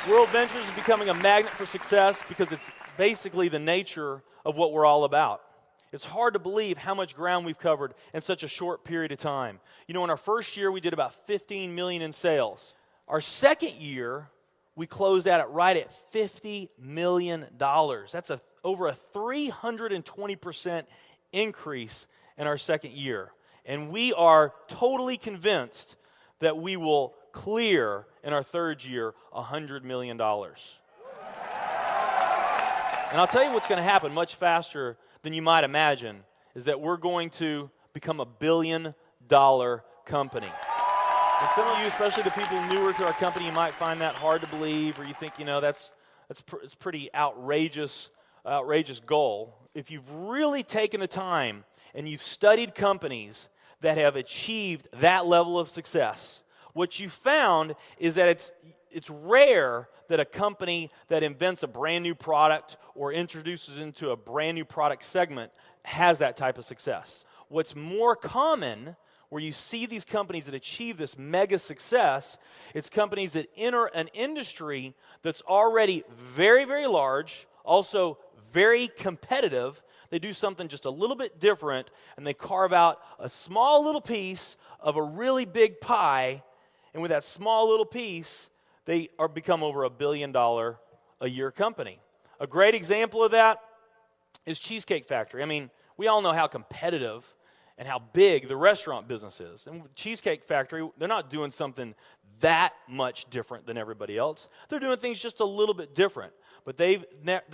World Ventures is becoming a magnet for success because it's basically the nature of what we're all about. It's hard to believe how much ground we've covered in such a short period of time. You know, in our first year, we did about 15 million in sales. Our second year, we closed out right at $50 million. That's over a 320% increase in our second year. And we are totally convinced that we will clear in our third year $100 million. And I'll tell you what's going to happen much faster than you might imagine is that we're going to become $1 billion company. And some of you, especially the people newer to our company, you might find that hard to believe, or you think, you know, it's pretty outrageous goal. If you've really taken the time and you've studied companies that have achieved that level of success, what you found is that it's rare that a company that invents a brand new product or introduces into a brand new product segment has that type of success. What's more common, where you see these companies that achieve this mega success, it's companies that enter an industry that's already very, very large, also very competitive. They do something just a little bit different, and they carve out a small little piece of a really big pie, and with that small little piece, they become over $1 billion a year company. A great example of that is Cheesecake Factory. I mean, we all know how competitive and how big the restaurant business is. And Cheesecake Factory, they're not doing something that much different than everybody else. They're doing things just a little bit different. But they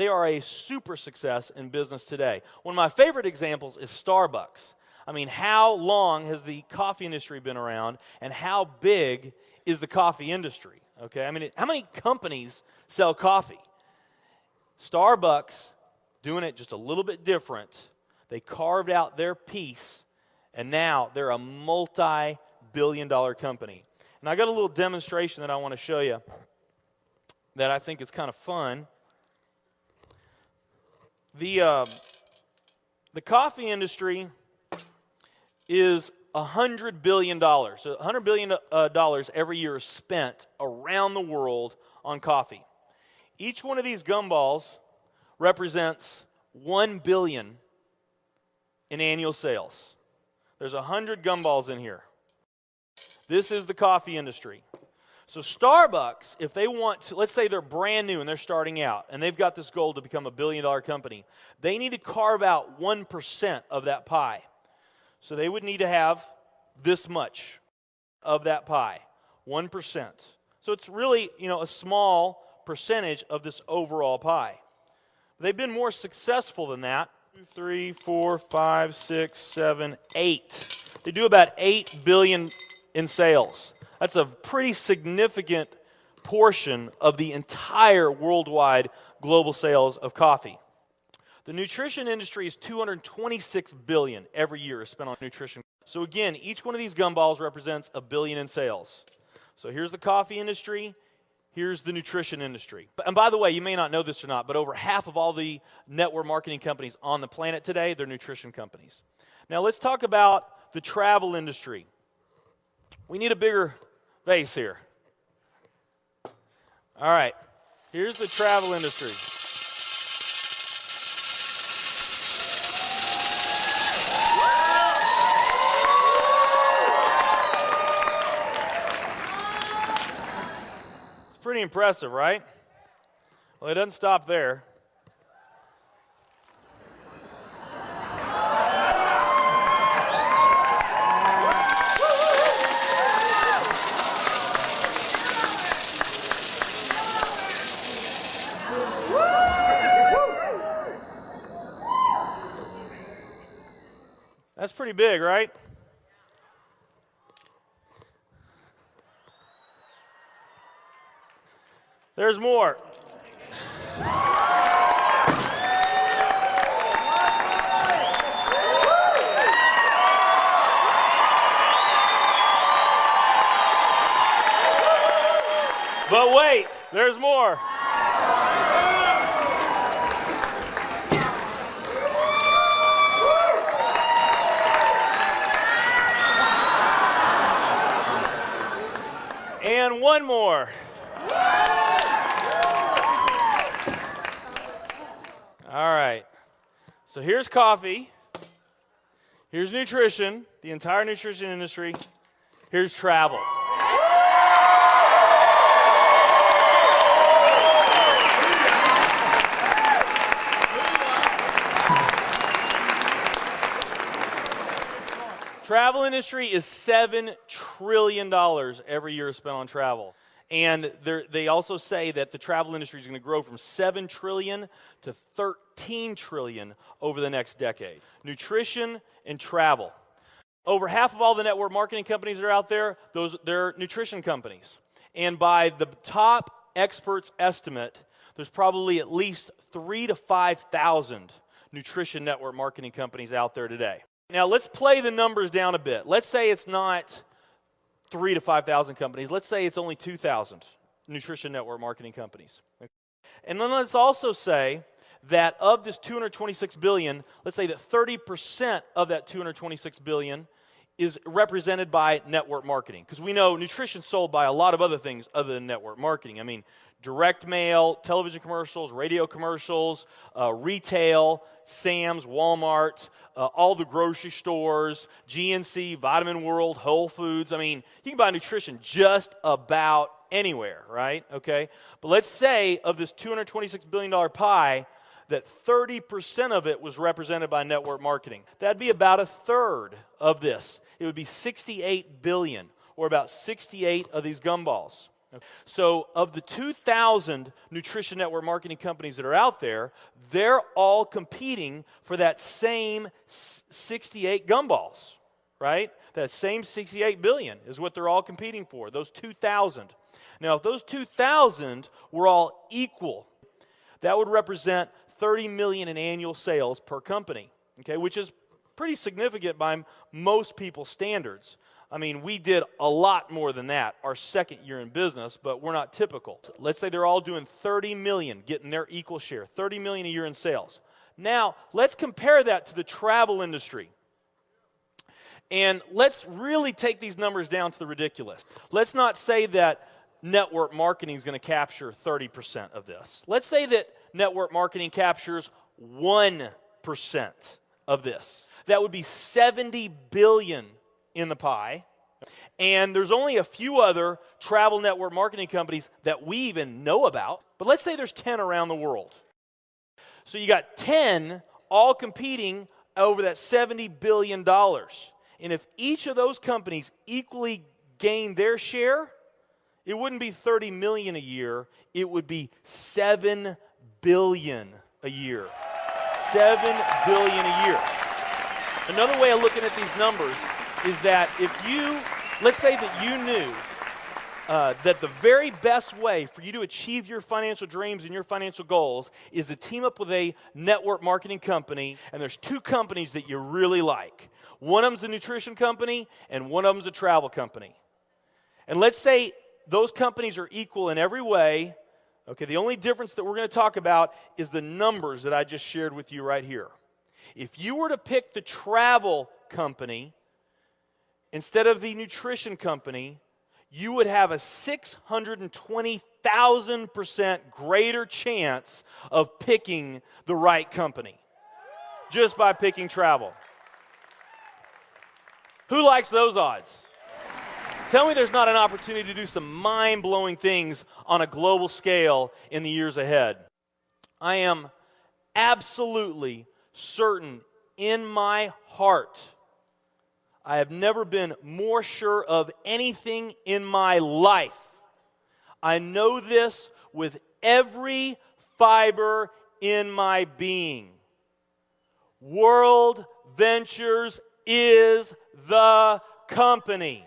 are a super success in business today. One of my favorite examples is Starbucks. I mean, how long has the coffee industry been around, and how big is the coffee industry? Okay, I mean, how many companies sell coffee? Starbucks, doing it just a little bit different. They carved out their piece, and now they're a multi-billion-dollar company. And I got a little demonstration that I want to show you that I think is kind of fun. The coffee industry is $100 billion. So $100 billion every year is spent around the world on coffee. Each one of these gumballs represents $1 billion in annual sales. There's 100 gumballs in here. This is the coffee industry. So Starbucks, if they want to, let's say they're brand new and they're starting out, and they've got this goal to become $1 billion company, they need to carve out 1% of that pie. So they would need to have this much of that pie, 1%. So it's really, you know, a small percentage of this overall pie. They've been more successful than that. 2, 3, 4, 5, 6, 7, 8. They do about $8 billion in sales. That's a pretty significant portion of the entire worldwide global sales of coffee. The nutrition industry is $226 billion every year is spent on nutrition. So again, each one of these gumballs represents $1 billion in sales. So here's the coffee industry, here's the nutrition industry. And by the way, you may not know this or not, but over half of all the network marketing companies on the planet today, they're nutrition companies. Now let's talk about the travel industry. We need a bigger vase here. All right, here's the travel industry. Pretty impressive, right? Well, it doesn't stop there. That's pretty big, right? There's more. But wait, there's more. And one more. All right. So here's coffee. Here's nutrition, the entire nutrition industry. Here's travel. Travel industry is $7 trillion every year spent on travel. And they also say that the travel industry is going to grow from $7 trillion to $13 trillion over the next decade. Nutrition and travel. Over half of all the network marketing companies that are out there, they're nutrition companies. And by the top experts' estimate, there's probably at least 3,000 to 5,000 nutrition network marketing companies out there today. Now, let's play the numbers down a bit. Let's say it's not 3,000 to 5,000 companies. Let's say it's only 2,000 nutrition network marketing companies. And then let's also say that of this $226 billion, let's say that 30% of that $226 billion is represented by network marketing. Because we know nutrition's sold by a lot of other things other than network marketing. I mean, direct mail, television commercials, radio commercials, retail, Sam's, Walmart, all the grocery stores, GNC, Vitamin World, Whole Foods. I mean, you can buy nutrition just about anywhere, right? Okay? But let's say of this $226 billion pie, that 30% of it was represented by network marketing. That'd be about a third of this. It would be 68 billion, or about 68 of these gumballs. So of the 2,000 nutrition network marketing companies that are out there, they're all competing for that same 68 gumballs, right? That same 68 billion is what they're all competing for, those 2,000. Now, if those 2,000 were all equal, that would represent 30 million in annual sales per company, okay, which is pretty significant by most people's standards. I mean, we did a lot more than that our second year in business, but we're not typical. Let's say they're all doing 30 million, getting their equal share, 30 million a year in sales. Now, let's compare that to the travel industry. And let's really take these numbers down to the ridiculous. Let's not say that network marketing is going to capture 30% of this. Let's say that network marketing captures 1% of this. That would be 70 billion in the pie. And there's only a few other travel network marketing companies that we even know about. But let's say there's 10 around the world. So you got 10 all competing over that $70 billion. And if each of those companies equally gain their share, it wouldn't be 30 million a year, it would be 7 billion a year. 7 billion a year. Another way of looking at these numbers is that if you, let's say that you knew that the very best way for you to achieve your financial dreams and your financial goals is to team up with a network marketing company, and there's two companies that you really like. One of them's a nutrition company, and one of them's a travel company. And let's say those companies are equal in every way. Okay, the only difference that we're going to talk about is the numbers that I just shared with you right here. If you were to pick the travel company instead of the nutrition company, you would have a 620,000% greater chance of picking the right company just by picking travel. Who likes those odds? Tell me there's not an opportunity to do some mind-blowing things on a global scale in the years ahead. I am absolutely certain in my heart, I have never been more sure of anything in my life. I know this with every fiber in my being. World Ventures is the company.